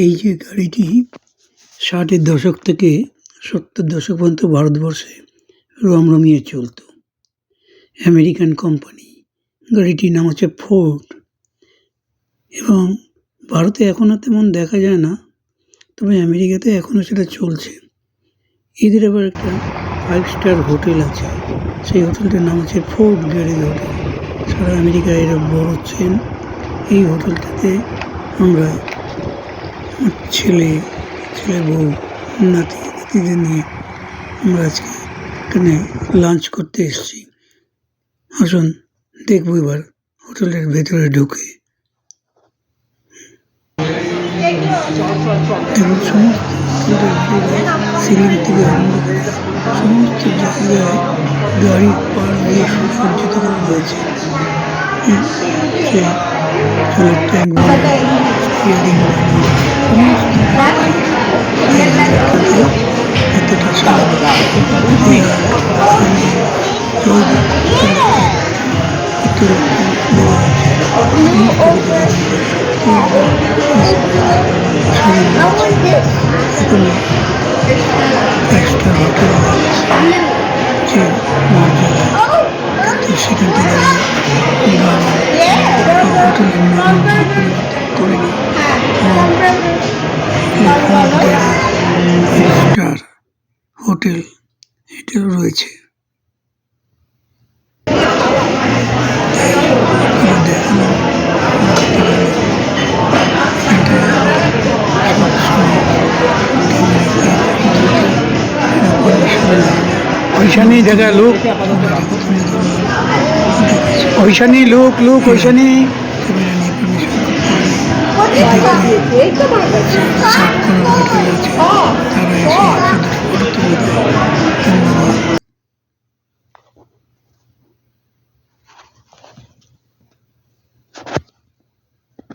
এই যে গাড়িটি ৬০-এর দশক থেকে ৭০-এর দশক পর্যন্ত ভারতবর্ষে রমরমিয়ে চলত। American company. গাড়িটির নাম হচ্ছে ফোর্ড এবং ভারতে এখন আর তেমন দেখা যায় না, তবে আমেরিকাতে এখনও সেটা চলছে। এদের আবার একটা 5 স্টার হোটেল আছে, সেই হোটেলটার নাম হচ্ছে ফোর্ড গ্যারেজ হোটেল। সারা আমেরিকায় এর বড় চেন। এই হোটেলটাতে আমরা আমার ছেলে বউ, নাতিদের নিয়ে আমরা আজকে এখানে লাঞ্চ করতে এসেছি। আসুন দেখবো এবার হোটেলের ভেতরে ঢুকে। দেখুন সমস্ত সিলিং থেকে আরম্ভ করে সমস্ত জায়গায় গাড়ি পার হয়ে সুসজ্জিত করা হয়েছে। জলের ট্যাঙ্ক স্টিয়ারিং এতটা সাদা একটা হোটেল যে মর্যাদা, কিন্তু সেখান থেকে হোটেলের নাম পরিবর্তন করেনি। 5 স্টার হোটেল এটা রয়েছে। দেখালাম ওইসা নেই দেখা লোক, ওইসা নেই লোক, ওইসা নেই। ক্যামেরা নিয়ে পারমিশন করতে হবে।